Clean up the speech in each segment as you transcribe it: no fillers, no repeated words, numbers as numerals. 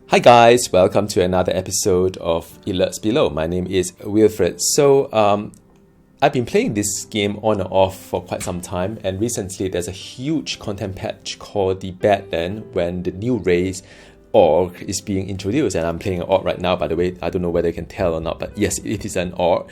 Hi guys, welcome to another episode of Lurks Below. My name is Wilfred. I've been playing this game on and off for quite some time, and recently there's a huge content patch called the Badland when the new race Ogre is being introduced, and I'm playing an Ogre right now, by the way. I don't know whether you can tell or not, but yes, it is an Ogre.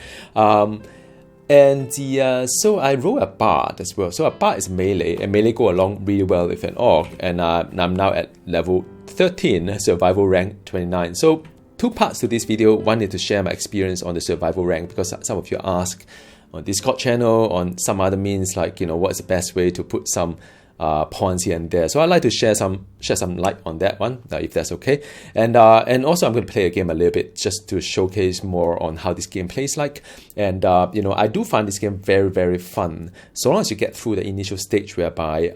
So I roll a Bard as well. So a Bard is melee, and melee go along really well with an Ogre, and I'm now at level 13, survival rank 29. So two parts to this video. One is to share my experience on the survival rank, because some of you ask on Discord channel, on some other means, like, you know, what's the best way to put some points here and there. So I'd like to share some light on that one, if that's okay. And also I'm going to play a game a little bit just to showcase more on how this game plays like. And you know, I do find this game very, very fun, so long as you get through the initial stage whereby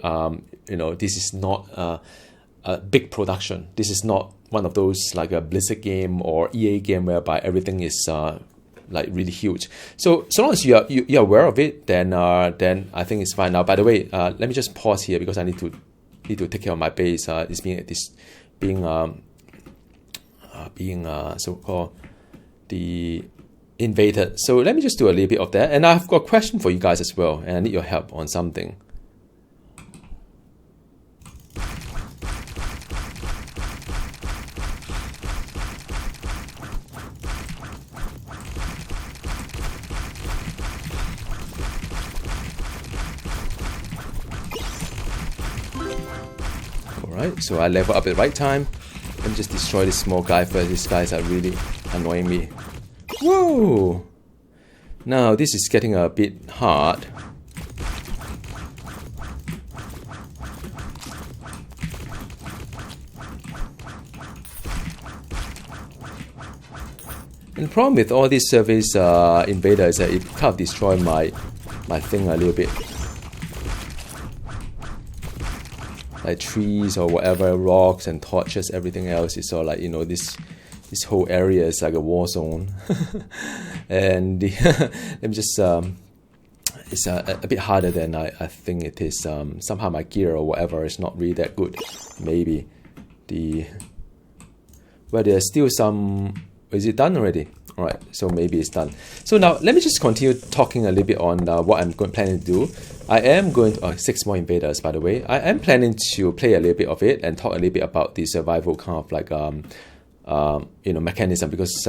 you know, this is not a big production. This is not one of those like a Blizzard game or EA game whereby everything is like really huge. So long as you're aware of it, then I think it's fine. Now, by the way, let me just pause here because I need to take care of my base. It's being so-called the invaded. So let me just do a little bit of that, and I've got a question for you guys as well, and I need your help on something. Alright, so I level up at the right time. Let me just destroy this small guy first. These guys are really annoying me. Whoa! Now this is getting a bit hard. And the problem with all these surface invaders is that it kind of destroy my thing a little bit. Like trees or whatever, rocks and torches, everything else is all like, you know, this whole area is like a war zone. And let me just it's a bit harder than I think it is. Somehow my gear or whatever is not really that good. Maybe but there's still some. Is it done already? Alright, so maybe it's done. So now let me just continue talking a little bit on what I'm planning to do. I am going to 6 more invaders, by the way. I am planning to play a little bit of it and talk a little bit about the survival kind of like you know, mechanism, because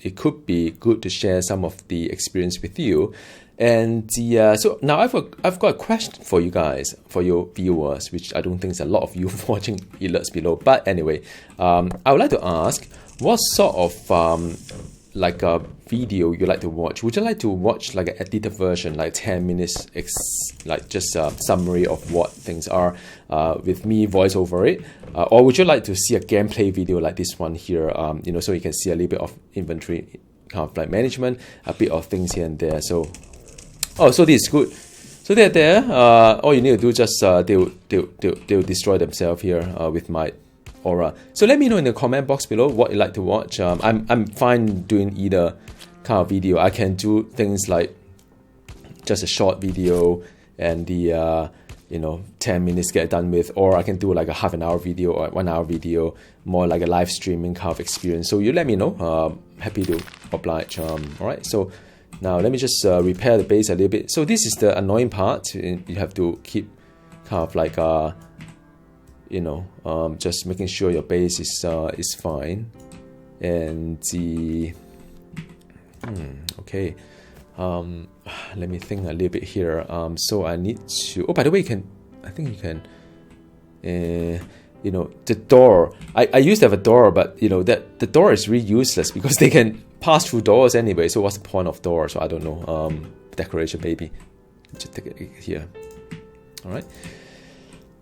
it could be good to share some of the experience with you. And so now I've got a question for you guys, for your viewers, which I don't think is a lot of you watching Lurks Below. But anyway, I would like to ask, what sort of like a video you like to watch? Would you like to watch like an edited version, like 10 minutes, like just a summary of what things are with me voice over it? Or would you like to see a gameplay video like this one here, you know, so you can see a little bit of inventory kind of like management, a bit of things here and there. So, oh, so this is good. So they're there. All you need to do just they'll destroy themselves here with my aura. So let me know in the comment box below what you like to watch. I'm fine doing either kind of video. I can do things like just a short video and the you know, 10 minutes get done with, or I can do like a half an hour video or 1 hour video, more like a live streaming kind of experience. So you let me know. Happy to oblige. Alright, so now let me just repair the base a little bit. So this is the annoying part. You have to keep kind of like you know, just making sure your base is fine. And the okay, let me think a little bit here. So I need to. Oh, by the way, I think you can. You know, the door. I used to have a door, but you know that the door is really useless because they can pass through doors anyway. So what's the point of door? So I don't know. Decoration maybe. Just take it here. All right.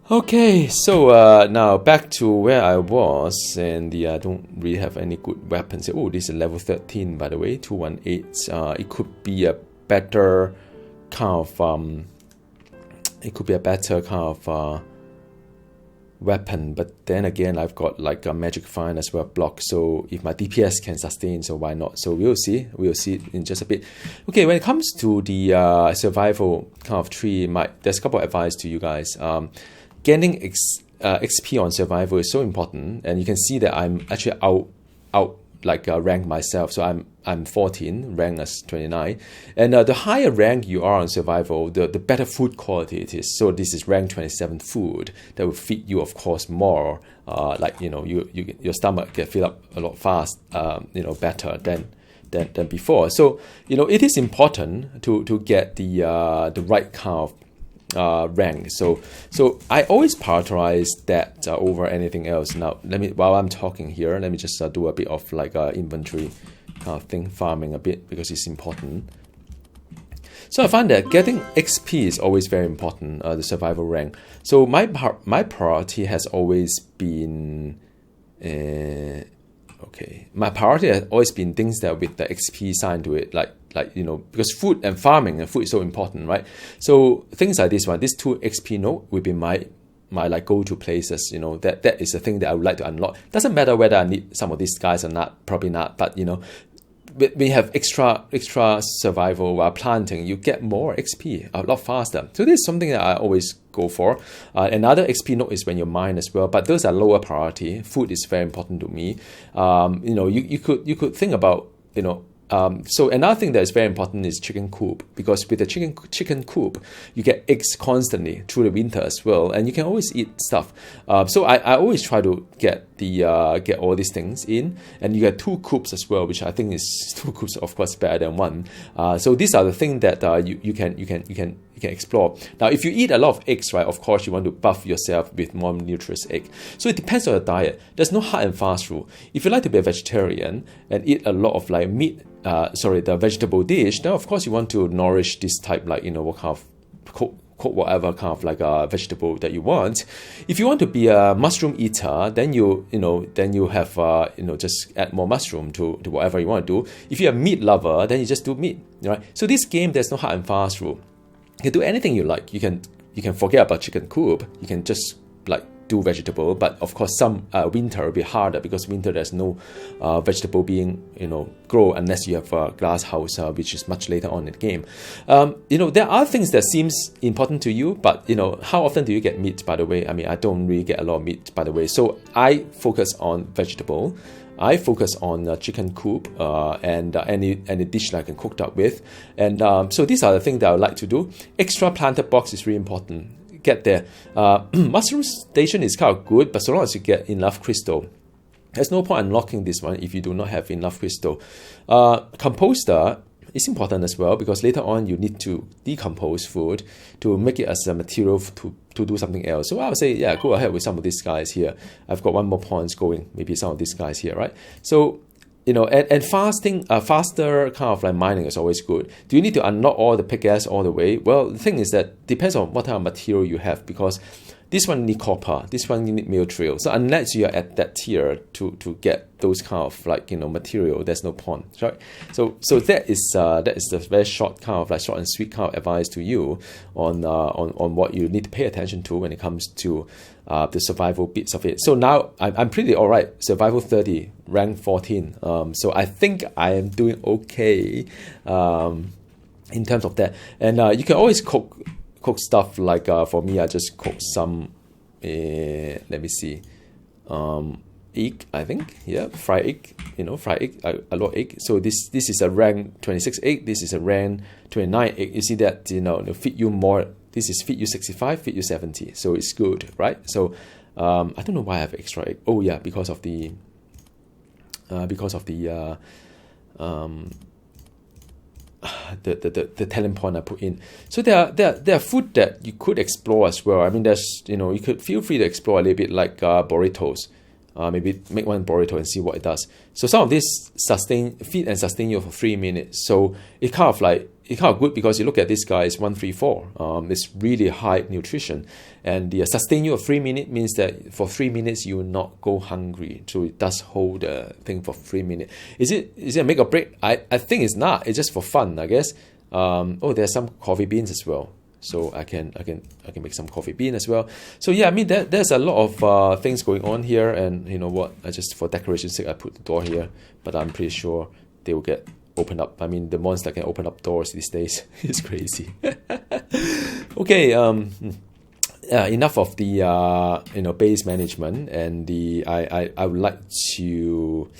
Okay, so now back to where I was, and I don't really have any good weapons. Oh, this is level 13, by the way, 218. It could be a better kind of weapon, but then again, I've got like a magic fine as well block. So if my DPS can sustain, so why not? So we'll see in just a bit. Okay, when it comes to the survival kind of tree, there's a couple of advice to you guys. Getting XP on survival is so important, and you can see that I'm actually out like rank myself. So I'm 14, rank as 29, and the higher rank you are on survival, the better food quality it is. So this is rank 27 food that will feed you, of course, more. Like your stomach get filled up a lot fast, better than before. So it is important to get the right kind of rank. So I always prioritize that over anything else. Now while I'm talking here, let me just do a bit of like inventory thing, farming a bit, because it's important. So I find that getting XP is always very important, the survival rank. So my priority has always been my priority has always been things that with the XP sign to it, like because food and farming and food is so important, right? So things like this one, this 2 XP node will be my like go-to places. That is the thing that I would like to unlock. Doesn't matter whether I need some of these guys or not, probably not, but we have extra survival while planting, you get more XP a lot faster. So this is something that I always go for. Another XP node is when you mine as well, but those are lower priority. Food is very important to me. You could think about so another thing that is very important is chicken coop, because with the chicken coop you get eggs constantly through the winter as well, and you can always eat stuff. So I always try to get get all these things in, and you get 2 coops as well, which I think is 2 coops of course better than 1. So these are the things that you can explore. Now, if you eat a lot of eggs, right, of course you want to buff yourself with more nutritious egg. So it depends on your diet. There's no hard and fast rule. If you like to be a vegetarian and eat a lot of like meat, the vegetable dish, then of course you want to nourish this type, like what kind of cook whatever kind of like a vegetable that you want. If you want to be a mushroom eater, then you have just add more mushroom to whatever you want to do. If you're a meat lover, then you just do meat, right? So this game, there's no hard and fast rule. You can do anything you like. You can forget about chicken coop. You can just like do vegetable, but of course some winter will be harder, because winter there's no vegetable being grow unless you have a glass house, which is much later on in the game. There are things that seems important to you, but how often do you get meat, by the way? I mean, I don't really get a lot of meat, by the way. So I focus on vegetable. I focus on chicken coop and any dish that I can cook that with. And so these are the things that I would like to do. Extra planted box is really important. Get there. Mushroom station is kind of good, but so long as you get enough crystal. There's no point unlocking this one if you do not have enough crystal. Composter is important as well, because later on you need to decompose food to make it as a material to do something else. So I would say, yeah, go ahead with some of these guys here. I've got 1 more points going, maybe some of these guys here, right? So and faster kind of like mining is always good. Do you need to unlock all the pickaxe all the way? Well, the thing is that depends on what type of material you have, because this one need copper, this one you need mithril. So unless you are at that tier to get those kind of like material, there's no point, right? So that is the very short and sweet kind of advice to you on what you need to pay attention to when it comes to the survival bits of it. So now I'm pretty alright. Survival 30, rank 14. So I think I am doing okay in terms of that. And you can always cook stuff like for me, I just cook some let me see, egg, I think, yeah, fried egg, a lot of egg. So this is a rank 26 egg, this is a rank 29 egg. You see that it'll feed you more. This is feed you 65, feed you 70, so it's good, right? So I don't know why I have extra egg. Oh yeah, because of the talent point I put in. So there are food that you could explore as well. I mean, there's you could feel free to explore a little bit, like burritos. Maybe make one burrito and see what it does. So some of this feed and sustain you for 3 minutes. So it's kind of good, because you look at this guy, is 134. It's really high nutrition, and the sustain you for 3 minutes means that for 3 minutes you will not go hungry. So it does hold the thing for 3 minutes. Is it a make or break? I think it's not. It's just for fun, I guess. There's some coffee beans as well. So I can make some coffee bean as well. So yeah, I mean there's a lot of things going on here, and you know what? I just, for decoration's sake, I put the door here, but I'm pretty sure they will get opened up. I mean, the monster can open up doors these days. It's crazy. Okay. enough of the base management, and I would like to.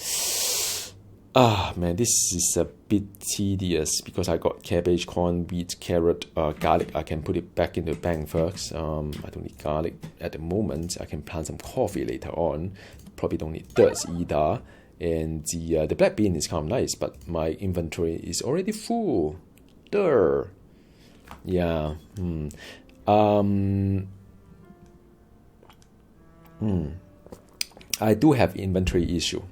Man, this is a bit tedious because I got cabbage, corn, wheat, carrot, garlic. I can put it back in the bank first. I don't need garlic at the moment. I can plant some coffee later on. Probably don't need dirt either. And the black bean is kind of nice, but my inventory is already full. Duh. Yeah. I do have inventory issue.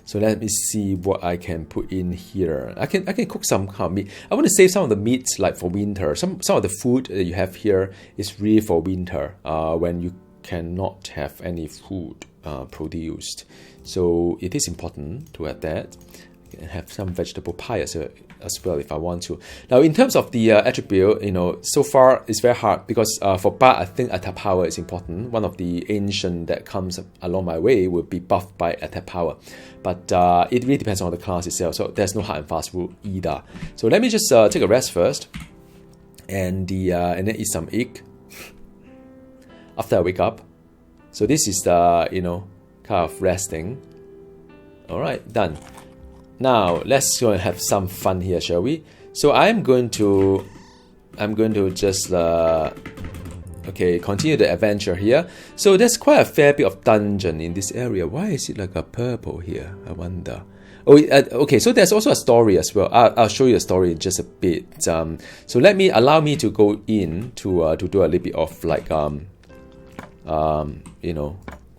So let me see what I can put in here. I can cook some kind of meat. I want to save some of the meats like for winter. Some of the food that you have here is really for winter, when you cannot have any food produced. So it is important to have that. And have some vegetable pie as well if I want to. Now in terms of the attribute, so far it's very hard because for bard I think attack power is important. One of the ancient that comes along my way will be buffed by attack power, but it really depends on the class itself. So there's no hard and fast rule either. So let me just take a rest first, and then eat some egg after I wake up. So this is the kind of resting. All right, done. Now let's go and have some fun here, shall we? So I'm going to just continue the adventure here. So there's quite a fair bit of dungeon in this area. Why is it like a purple here? I wonder. Oh, okay. So there's also a story as well. I'll show you a story in just a bit. So allow me to go in to do a little bit of like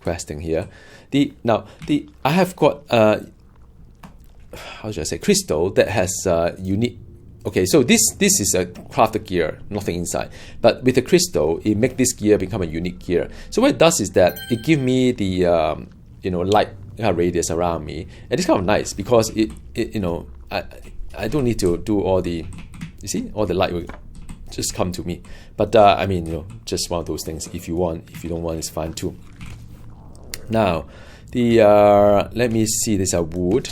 questing here. I have got how should I say, crystal that has unique. Okay, so this is a crafted gear, nothing inside. But with the crystal, it makes this gear become a unique gear. So what it does is that it gives me the light radius around me, and it's kind of nice because it I don't need to do all the, you see, all the light will just come to me. But I mean, just one of those things. If you want, if you don't want, it's fine too. Now. Let me see. These are wood.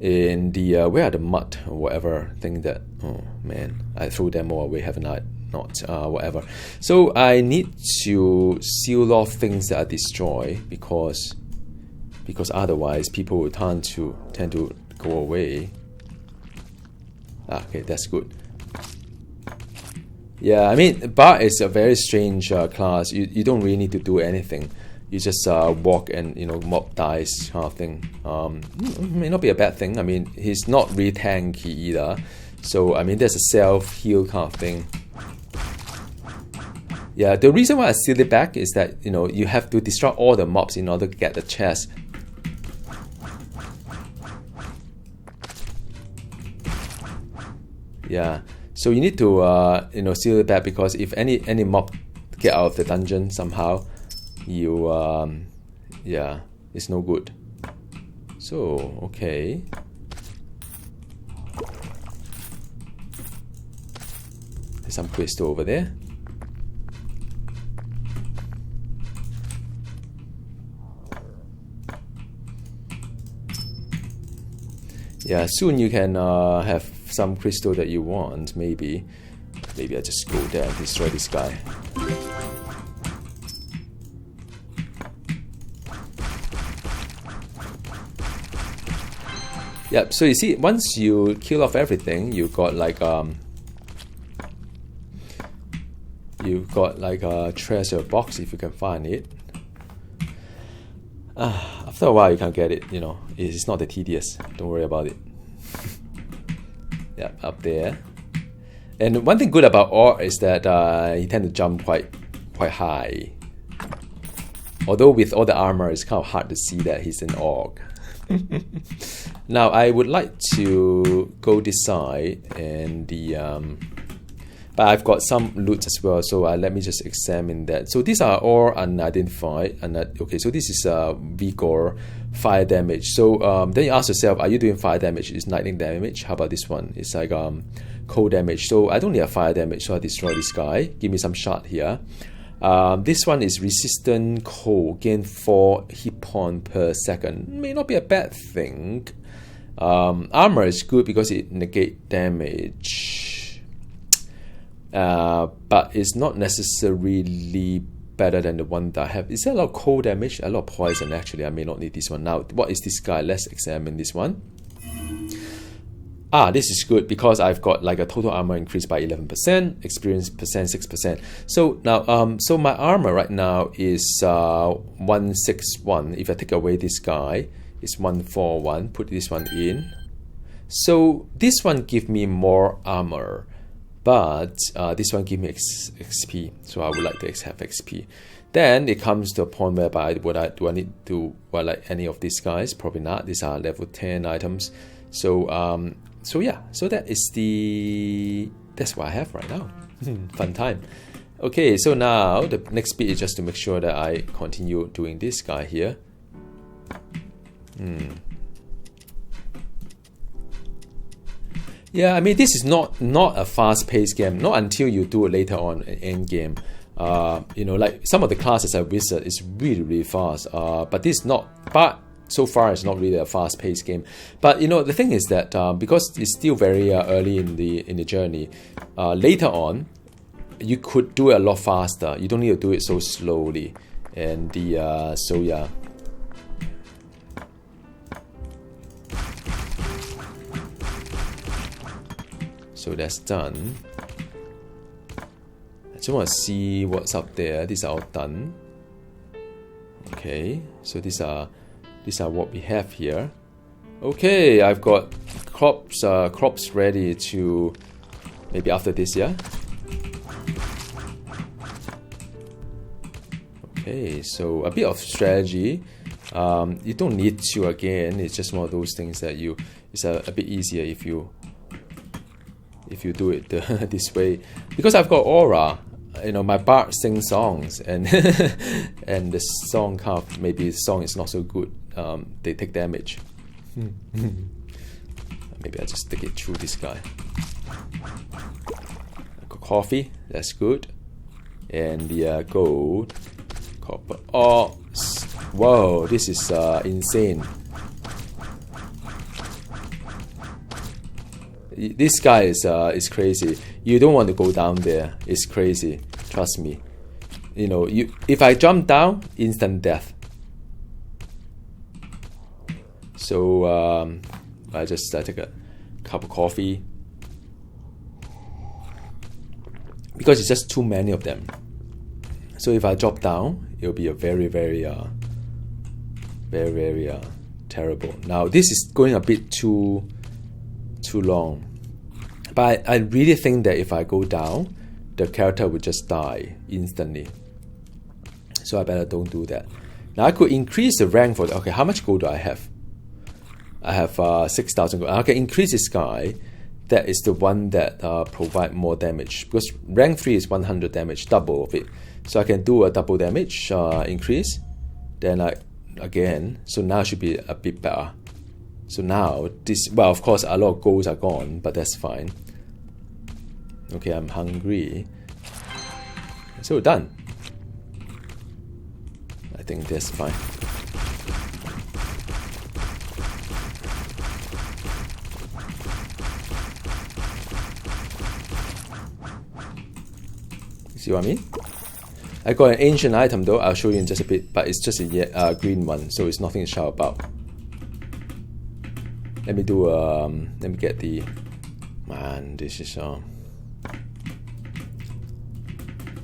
And where are the mud or whatever thing that? Oh man, I threw them all away, haven't I? Not whatever. So I need to seal off things that are destroyed because otherwise people will tend to go away. Okay, that's good. Yeah, I mean, bard is a very strange class. You don't really need to do anything. You just walk and mob dies kind of thing. May not be a bad thing. I mean, he's not really tanky either. So I mean, there's a self-heal kind of thing. Yeah, the reason why I seal it back is that you have to destroy all the mobs in order to get the chest. Yeah, so you need to seal it back because if any mob get out of the dungeon somehow, you yeah, it's no good. So okay, there's some crystal over there. Yeah, soon you can have some crystal that you want. Maybe I just go there and destroy this guy. Yep, so you see, once you kill off everything, you got like a treasure box if you can find it. After a while you can get it, it's not that tedious. Don't worry about it. Yeah, up there. And one thing good about Ogre is that he tends to jump quite high. Although with all the armor, it's kind of hard to see that he's an Ogre. Now I would like to go this side and but I've got some loot as well, so let me just examine that. So these are all unidentified. Okay, so this is vigor, fire damage. So then you ask yourself, are you doing fire damage? Is lightning damage? How about this one? It's like cold damage. So I don't need a fire damage, so I destroy this guy. Give me some shot here. This one is resistant cold, gain 4 hit point per second. May not be a bad thing. Armor is good because it negates damage. but it's not necessarily better than the one that I have. Is there a lot of cold damage? A lot of poison, actually. I may not need this one. Now, what is this guy? Let's examine this one. This is good because I've got like a total armor increased by 11%, experience percent 6%. So now, so my armor right now is 161. If I take away this guy, it's 141. Put this one in. So this one give me more armor, but this one give me XP. So I would like to have XP. Then it comes to a point whereby do I need to like any of these guys? Probably not. These are level 10 items. So so yeah, so that's what I have right now. Fun time. Okay, so now the next bit is just to make sure that I continue doing this guy here. Yeah, I mean, this is not a fast-paced game. Not until you do it later on in end game. You know, like some of the classes I wizard is really fast. But this is not. But so far, it's not really a fast-paced game. But you know, the thing is that because it's still very early in the journey, later on, you could do it a lot faster. You don't need to do it so slowly. And so yeah. So that's done. I just want to see what's up there. These are all done. Okay, so these are what we have here. Okay, I've got crops ready to maybe after this, yeah. Okay, so a bit of strategy. You don't need to again. It's just one of those things that it's a bit easier if you do it this way, because I've got aura. You know, my bard sings songs, and and the song maybe the song is not so good. They take damage. Maybe I just stick it through this guy. I got coffee, that's good, and the gold, copper. Oh, whoa! This is insane. This guy is crazy. You don't want to go down there. It's crazy. Trust me. You know, if I jump down, instant death. So I just take a cup of coffee because it's just too many of them. So if I drop down, it'll be a very terrible. Now this is going a bit too long, but I really think that if I go down, the character would just die instantly. So I better don't do that. Now I could increase the rank for okay, how much gold do I have? I have 6,000 gold. I can increase this guy. That is the one that provide more damage, because rank 3 is 100 damage, double of it. So I can do a double damage increase. Then again, so now should be a bit better. So now this, well, of course a lot of golds are gone, but that's fine. Okay, I'm hungry. So done. I think that's fine. See what I mean? I got an ancient item though. I'll show you in just a bit, but it's just a green one, so it's nothing to shout about. Let me do let me get the, man, this is I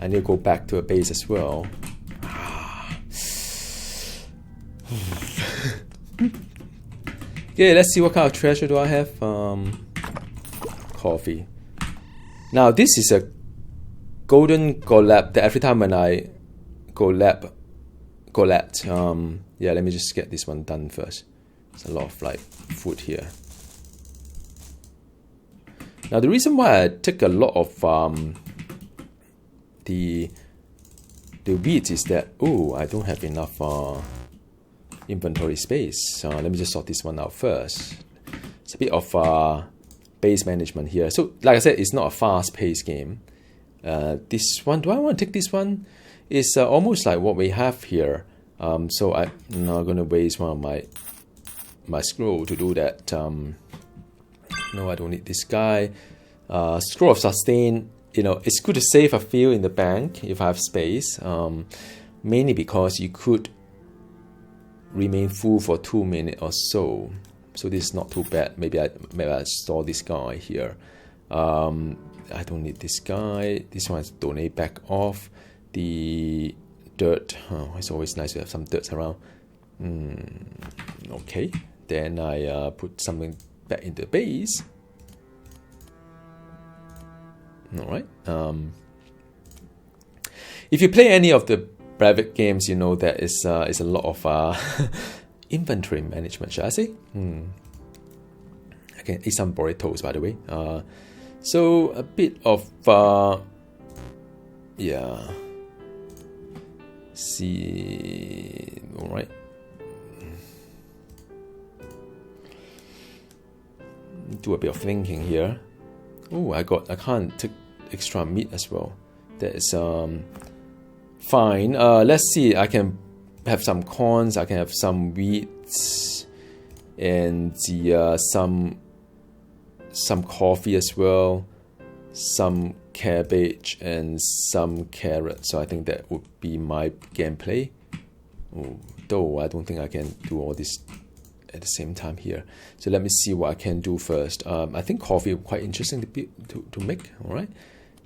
need to go back to a base as well. Okay, let's see what kind of treasure do I have. Coffee. Now this is a golden golab that every time when I golab, yeah, let me just get this one done first. There's a lot of like food here. Now the reason why I take a lot of the wheat is that, oh, I don't have enough inventory space. Let me just sort this one out first. It's a bit of base management here. So like I said, it's not a fast-paced game. This one, do I want to take this one? It's almost like what we have here. So I'm not going to waste one of my scroll to do that. No, I don't need this guy. Scroll of sustain you know, it's good to save a few in the bank if I have space. Mainly because you could remain full for 2 minutes or so. So this is not too bad. Maybe I store this guy here. I don't need this guy. This one is donate back off. The dirt. Oh, it's always nice to have some dirt around. Okay. Then I put something back in the base. Alright. If you play any of the private games, you know there is a lot of inventory management, shall I say? I can eat some burritos, by the way. So a bit of yeah. See, all right. Do a bit of thinking here. Oh, I can't take extra meat as well. That is fine. Let's see. I can have some corns. I can have some wheat and some coffee as well. Some cabbage and some carrots. So I think that would be my gameplay. Oh, though I don't think I can do all this at the same time here. So let me see what I can do first. I think coffee is quite interesting to make. All right.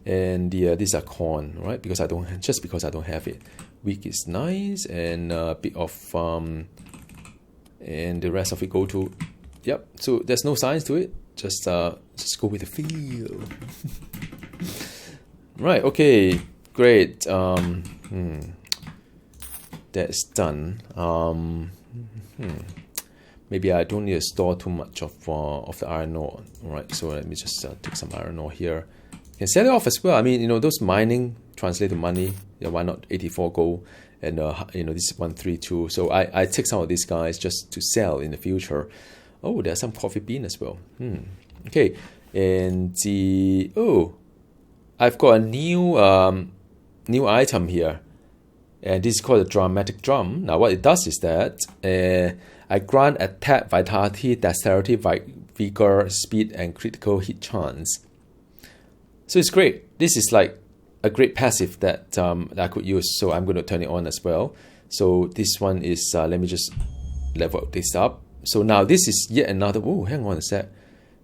And these are corn, right? Because I don't have it. Wheat is nice, and a bit of and the rest of it go to, yep. So there's no science to it. Just go with the feel. Right. Okay. Great. That's done. Maybe I don't need to store too much of the iron ore. All right. So let me just take some iron ore here. You can sell it off as well. I mean, you know, those mining translate to money. Yeah, why not 84 gold? And you know, this is 132. So I take some of these guys just to sell in the future. Oh, there's some coffee bean as well. Okay, and I've got a new item here, and this is called a dramatic drum. Now, what it does is that I grant attack, vitality, dexterity, vigor, speed, and critical hit chance. So it's great. This is like a great passive that I could use. So I'm going to turn it on as well. So this one is, let me just level this up. So now this is yet another, oh, hang on a sec.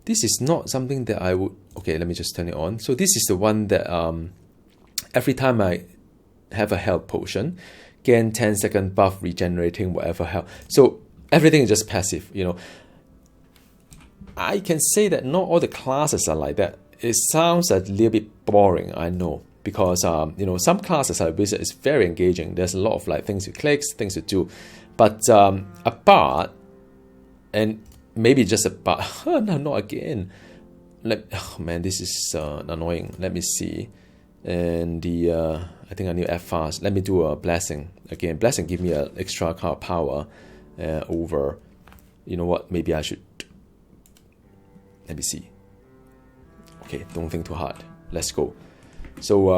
This is not something that I would, okay, let me just turn it on. So this is the one that every time I have a health potion, gain 10-second buff, regenerating whatever health. So everything is just passive, you know. I can say that not all the classes are like that. It sounds a little bit boring, I know, because you know, some classes like Wizard is very engaging. There's a lot of like things to click, things to do, but a bard, and maybe just a bard. No, not again. Oh man, this is annoying. Let me see, and I think I need to add fast. Let me do a blessing again. Blessing give me an extra kind of power over. You know what? Maybe I should. Let me see. Okay, don't think too hard. Let's go. So,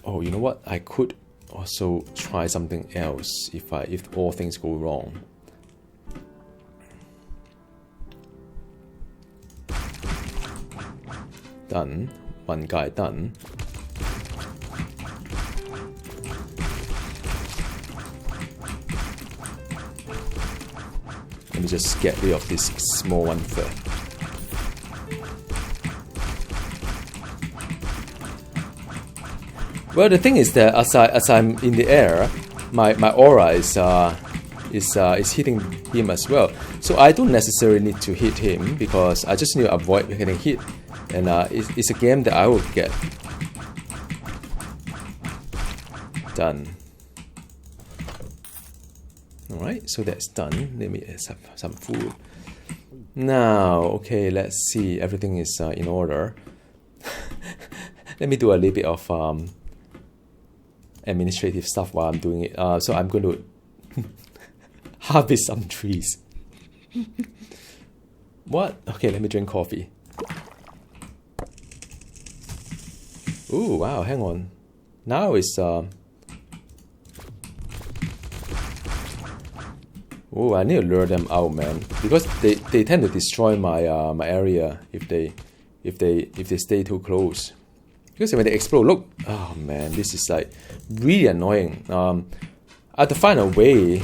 oh, you know what? I could also try something else if all things go wrong. Done. One guy done. Let me just get rid of this small one first. Well, the thing is that as I'm in the air, my aura is hitting him as well. So I don't necessarily need to hit him because I just need to avoid getting hit. And it's a game that I will get done. Alright, so that's done. Let me have some food. Now, okay, let's see. Everything is in order. Let me do a little bit of administrative stuff while I'm doing it. So I'm going to harvest some trees. What? Okay, let me drink coffee. Ooh, wow, hang on. Now it's oh, I need to lure them out, man, because they tend to destroy my my area if they stay too close. Because when they explode, look, oh man, this is like really annoying. I have to find a way.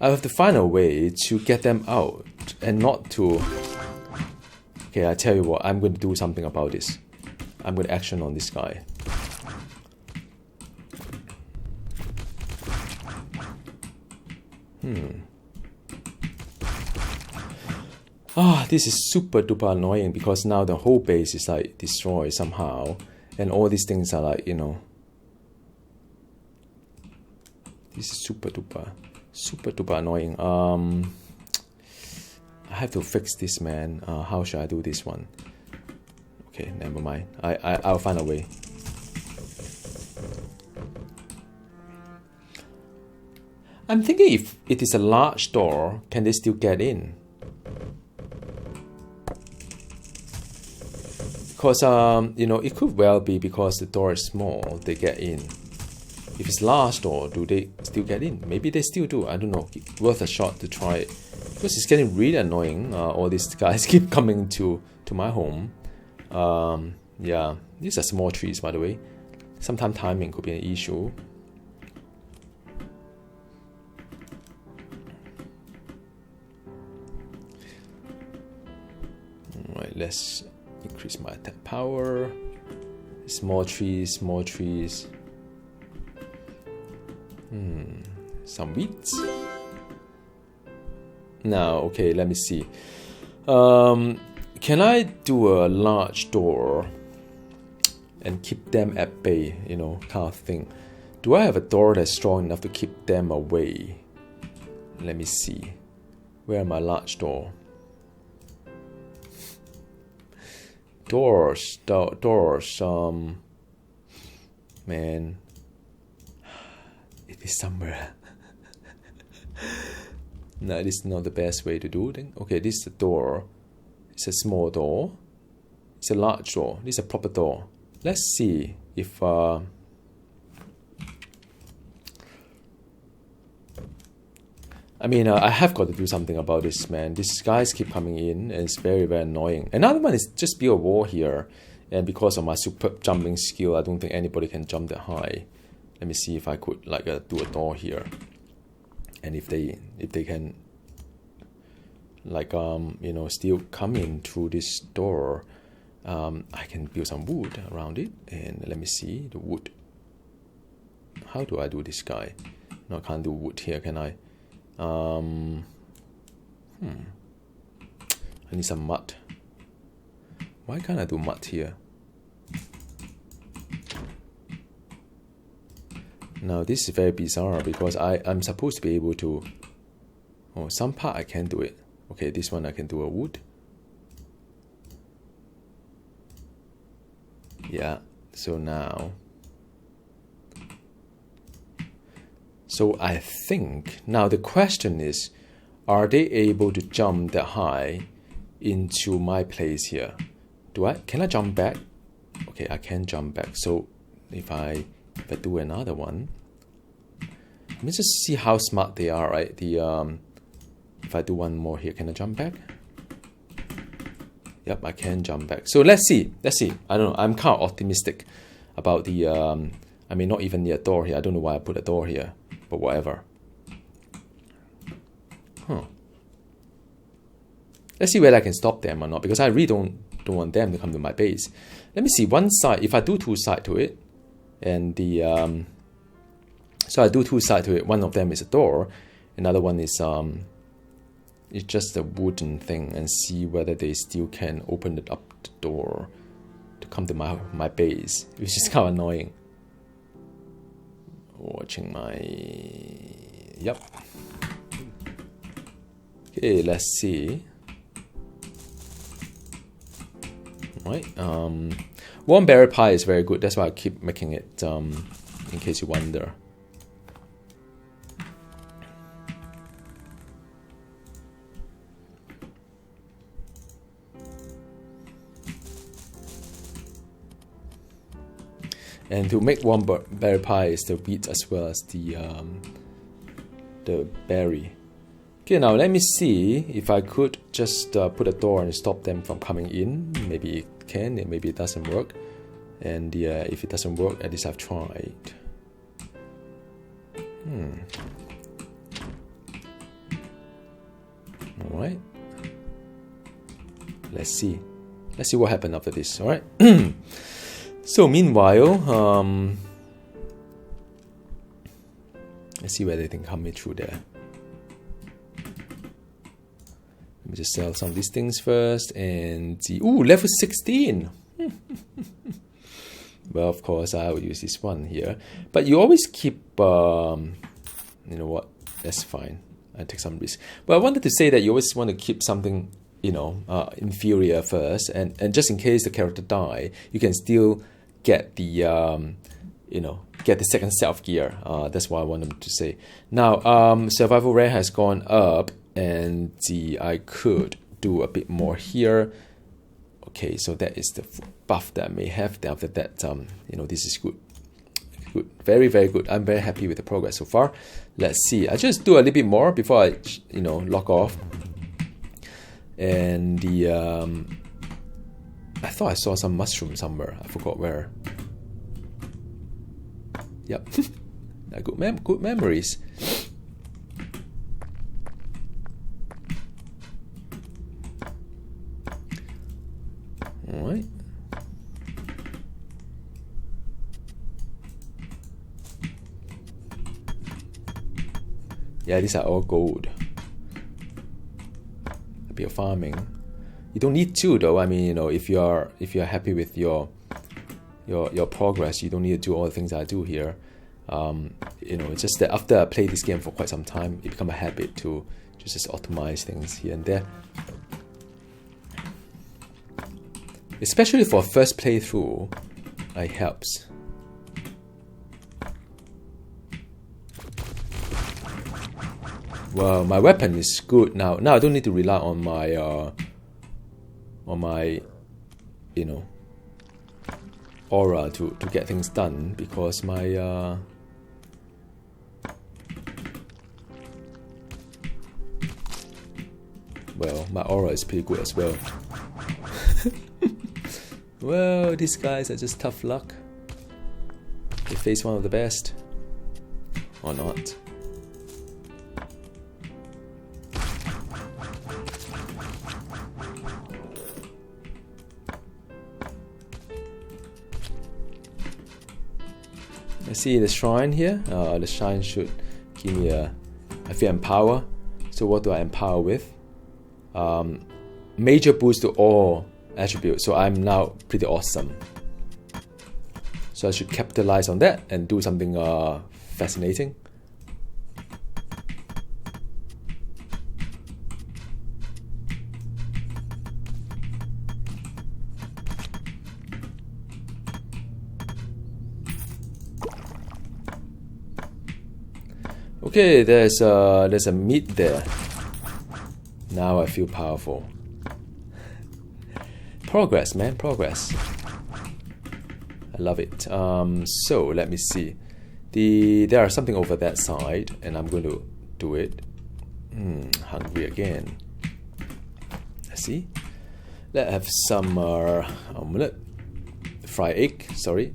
I have to find a way to get them out and not to. Okay, I tell you what, I'm going to do something about this. I'm going to action on this guy. This is super duper annoying because now the whole base is like destroyed somehow, and all these things are like, you know, this is super duper annoying. I have to fix this, man. How should I do this one? Okay, never mind. I'll find a way. I'm thinking if it is a large door, can they still get in? Because, you know, it could well be because the door is small, they get in. If it's large door, do they still get in? Maybe they still do, I don't know. Worth a shot to try it. Because it's getting really annoying. All these guys keep coming to my home. Yeah, these are small trees, by the way. Sometimes timing could be an issue. Alright, let's increase my attack power. Small trees, small trees. Some weeds. Now, okay, let me see. Can I do a large door and keep them at bay, you know, kind of thing? Do I have a door that's strong enough to keep them away? Let me see. Where are my large door? Doors, man, it is somewhere. No, this is not the best way to do it. Okay, this is the door. It's a small door. It's a large door. This is a proper door. Let's see if I mean, I have got to do something about this, man. These guys keep coming in, and it's very, very annoying. Another one is just build a wall here, and because of my superb jumping skill, I don't think anybody can jump that high. Let me see if I could like do a door here, and if they can, like you know, still come in through this door, I can build some wood around it. And let me see the wood. How do I do this guy? No, I can't do wood here, can I? I need some mud. Why can't I do mud here? Now this is very bizarre because I'm supposed to be able to. Oh, some part I can do it. Okay, this one I can do a wood. Yeah, so now. So I think, now the question is, are they able to jump that high into my place here? Can I jump back? Okay, I can jump back. So if I do another one, let me just see how smart they are, right? If I do one more here, can I jump back? Yep, I can jump back. So let's see. I don't know, I'm kind of optimistic about the, I mean, not even the door here. I don't know why I put a door here. But whatever. Let's see whether I can stop them or not, because I really don't want them to come to my base. Let me see one side. If I do two sides to it, and the so I do two sides to it. One of them is a door, another one is it's just a wooden thing, and see whether they still can open it up the door to come to my base, which is kind of annoying. Watching my, yep. Okay, let's see. Right, warm berry pie is very good. That's why I keep making it. In case you wonder. And to make warm berry pie is the wheat as well as the berry. Okay, now let me see if I could just put a door and stop them from coming in. Maybe it can, maybe it doesn't work. And yeah, if it doesn't work, at least I've tried. Alright. Let's see. Let's see what happened after this, alright? So meanwhile, let's see whether they can come in through there. Let me just sell some of these things first and see. Ooh, level 16! Well, of course, I will use this one here. But you always keep, you know what, that's fine. I take some risk. But I wanted to say that you always want to keep something, you know, inferior first. And just in case the character die, you can still get the, you know, get the second set of gear. That's what I wanted to say. Now, survival rate has gone up. And I could do a bit more here. Okay, so that is the buff that I may have. Then after that, you know, this is good. Good, very, very good. I'm very happy with the progress so far. Let's see. I just do a little bit more before I, you know, log off. And the, I thought I saw some mushroom somewhere. I forgot where. Yep, good memories. Alright. Yeah, these are all gold. A bit of farming. You don't need to though. I mean, you know, if you're happy with your progress, you don't need to do all the things I do here. You know, it's just that after I play this game for quite some time, it becomes a habit to just optimize things here and there. Especially for first playthrough, it helps. Well, my weapon is good now. Now I don't need to rely on my, you know, aura to get things done because my well, my aura is pretty good as well. Well, these guys are just tough luck. They face one of the best. Or not. Let's see the shrine here. The shrine should give me I feel empower. So what do I empower with? Major boost to all attribute, so I'm now pretty awesome. So I should capitalize on that and do something fascinating. Okay, there's a meat there. Now I feel powerful. Progress, man, progress. I love it. So let me see. There are something over that side, and I'm going to do it. Hungry again. Let's see. Let's have some omelette, fried egg. Sorry.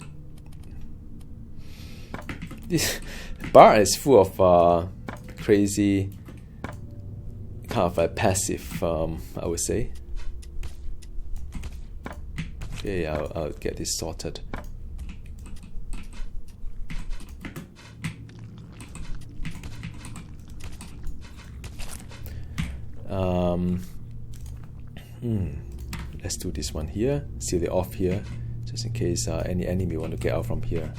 This bar is full of crazy kind of a passive. I would say. Okay, I'll get this sorted. Let's do this one here. Seal it off here, just in case any enemy want to get out from here.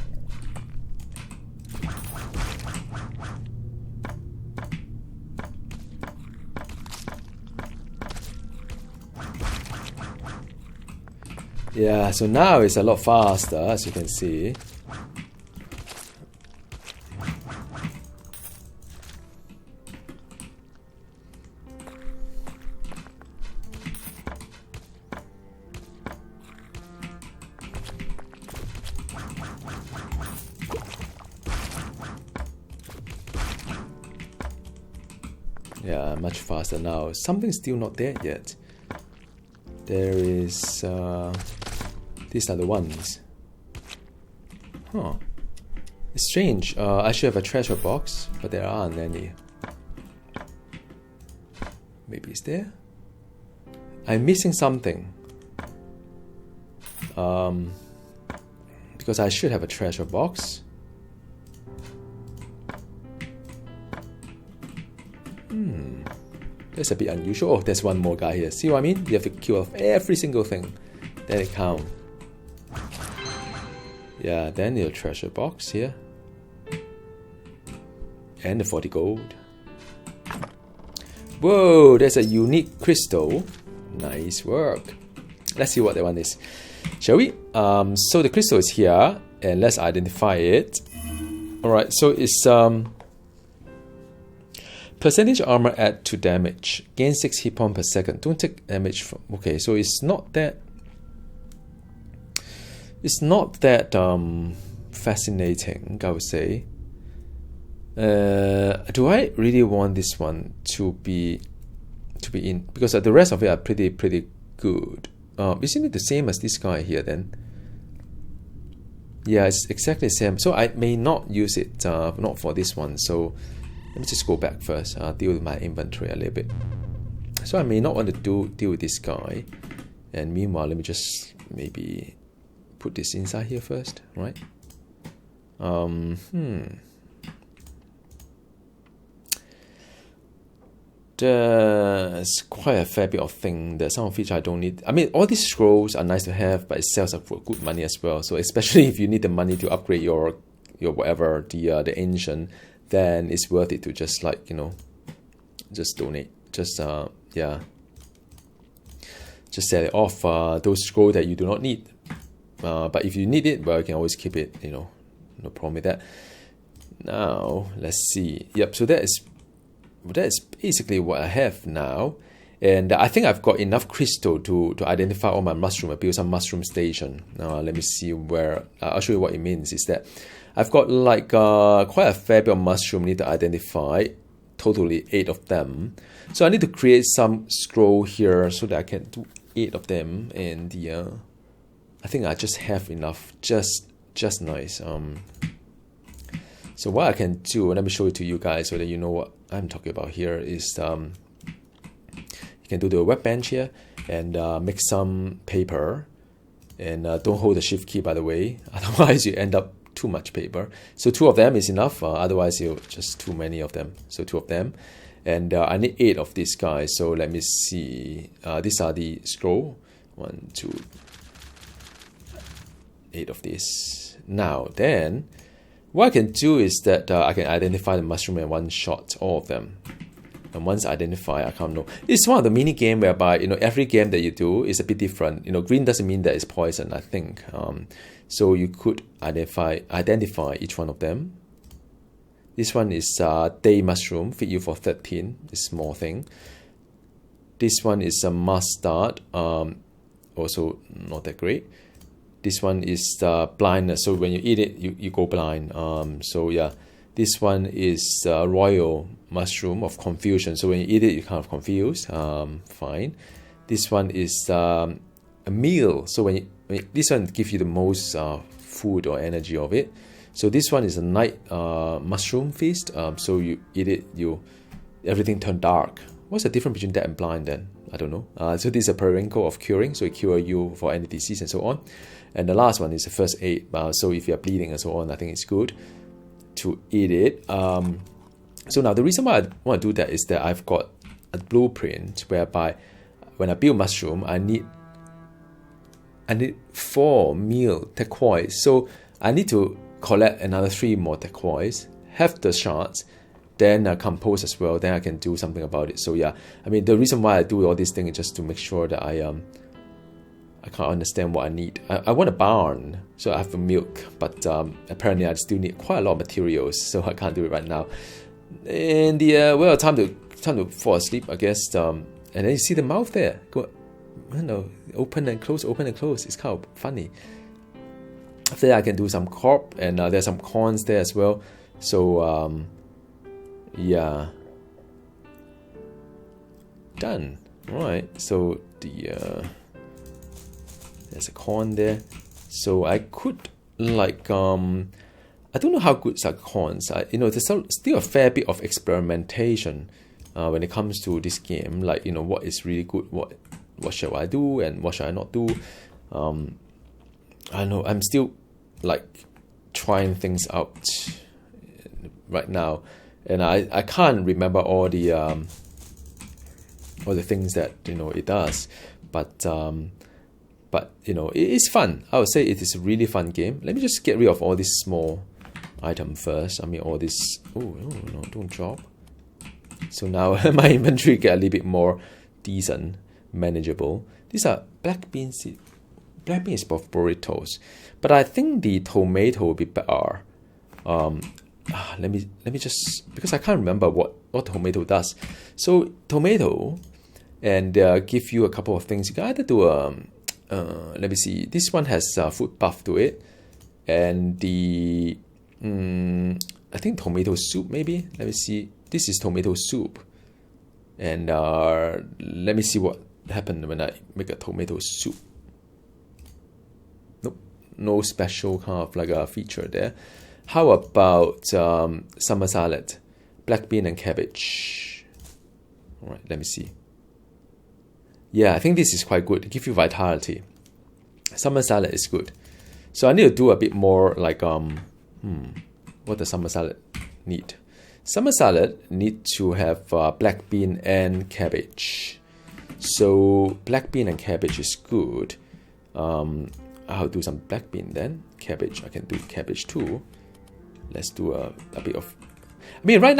Yeah, so now it's a lot faster, as you can see. Yeah, much faster now. Something's still not there yet. There is... these are the ones. Huh. It's strange. I should have a treasure box, but there aren't any. Maybe it's there? I'm missing something. Because I should have a treasure box. That's a bit unusual. Oh, there's one more guy here. See what I mean? You have to kill off every single thing. Then it counts. Yeah, then your treasure box here. And the 40 gold. Whoa, there's a unique crystal. Nice work. Let's see what that one is. Shall we? So the crystal is here. And let's identify it. Alright, so it's... percentage armor add to damage. Gain 6 hit points per second. Don't take damage from... Okay, so it's not that... It's not that fascinating, I would say. Do I really want this one to be in? Because the rest of it are pretty good. Isn't it the same as this guy here then? Yeah, it's exactly the same. So I may not use it, not for this one. So let me just go back first. Deal with my inventory a little bit. So I may not want to deal with this guy. And meanwhile, let me just maybe put this inside here first, right? There's quite a fair bit of things. There's some of which I don't need. I mean, all these scrolls are nice to have, but it sells for good money as well. So especially if you need the money to upgrade your whatever, the ancient, then it's worth it to just like, you know, just donate. Just yeah. Just sell it off, those scrolls that you do not need. But if you need it, well, you can always keep it, you know, no problem with that. Now, let's see. Yep, so that is basically what I have now. And I think I've got enough crystal to identify all my mushroom. I build some mushroom station. Let me see where, I'll show you what it means. Is that I've got like quite a fair bit of mushroom need to identify, totally 8 of them. So I need to create some scroll here so that I can do 8 of them. And I think I just have enough, just nice. So what I can do, let me show it to you guys so that you know what I'm talking about here, is you can do the workbench here and make some paper. And don't hold the shift key, by the way, otherwise you end up too much paper. So 2 of them is enough, otherwise you're just too many of them. So 2 of them. And I need 8 of these guys. So let me see. These are the scroll. 1, 2, 8 of these. Now then, what I can do is that I can identify the mushroom in one shot, all of them. And once identified, I can't know. It's one of the mini game whereby, you know, every game that you do is a bit different. You know, green doesn't mean that it's poison, I think. So you could identify each one of them. This one is day mushroom, feed you for 13, this small thing. This one is a mustard, also not that great. This one is blindness, so when you eat it, you go blind. So yeah, this one is royal mushroom of confusion. So when you eat it, you're kind of confused. Fine. This one is a meal. So when this one gives you the most food or energy of it. So this one is a night mushroom feast. So you eat it, everything turned dark. What's the difference between that and blind then? I don't know. So this is a periwinkle of curing. So it cure you for any disease and so on. And the last one is the first aid. So if you're bleeding and so on, I think it's good to eat it. So now the reason why I want to do that is that I've got a blueprint whereby when I build mushroom, I need 4 meal turquoise. So I need to collect another 3 more turquoise, have the shards, then compose as well. Then I can do something about it. So yeah, I mean, the reason why I do all these things is just to make sure that I can't understand what I need. I want a barn, so I have the milk, but apparently I still need quite a lot of materials, so I can't do it right now. And well, time to fall asleep, I guess. And then you see the mouth there. Go, I don't know, open and close, open and close. It's kind of funny. After that, I can do some crop, and there's some corns there as well. So yeah. done. Right, so there's a coin there. So I could like I don't know how good are coins. There's still a fair bit of experimentation when it comes to this game. Like, what is really good, what shall I do and what shall I not do. I know I'm still like trying things out right now, and I can't remember all the things that it does, but it is fun. I would say it is a really fun game. Let me just get rid of all these small item first. I mean, all this. Oh no, don't drop. So now my inventory get a little bit more decent, manageable. These are black beans. Black beans is for burritos, but I think the tomato will be better. Let me just, because I can't remember what tomato does. So tomato, and give you a couple of things. You can either do let me see. This one has food buff to it, and the I think tomato soup maybe. Let me see. This is tomato soup, and let me see what happened when I make a tomato soup. Nope, no special kind of like a feature there. How about summer salad, black bean and cabbage? All right, let me see. Yeah, I think this is quite good. It gives you vitality. Summer salad is good. So I need to do a bit more like what does summer salad need? Summer salad need to have black bean and cabbage. So black bean and cabbage is good. I'll do some black bean then. Cabbage, I can do cabbage too. Let's do a bit of. I mean, right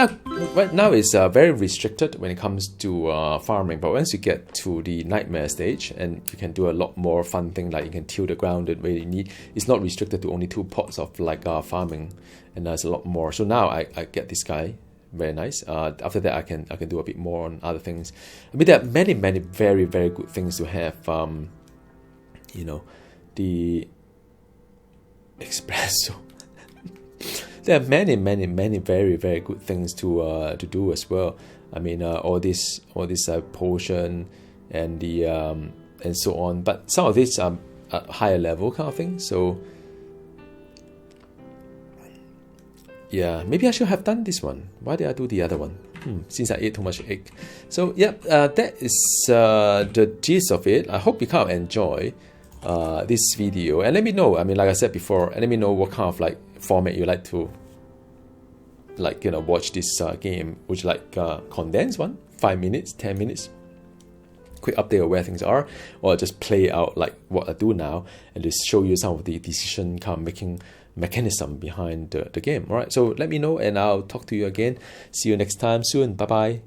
now is very restricted when it comes to farming. But once you get to the nightmare stage, and you can do a lot more fun thing, like you can till the ground the way you need. It's not restricted to only 2 pots of like farming, and there's a lot more. So now I get this guy, very nice. After that, I can do a bit more on other things. I mean, there are many very very good things to have. The espresso. There are many very very good things to do as well. I mean, all this potion and the and so on. But some of these are higher level kind of thing. So yeah, maybe I should have done this one. Why did I do the other one? Since I ate too much egg. So yeah, that is the gist of it. I hope you kind of enjoy this video, and let me know. I mean, like I said before, let me know what kind of like format you like to watch this game. Would you like condensed one, 5 minutes, 10 minutes, quick update of where things are, or just play out like what I do now and just show you some of the decision kind of making mechanism behind the game? All right, so let me know, and I'll talk to you again. See you next time soon. Bye bye.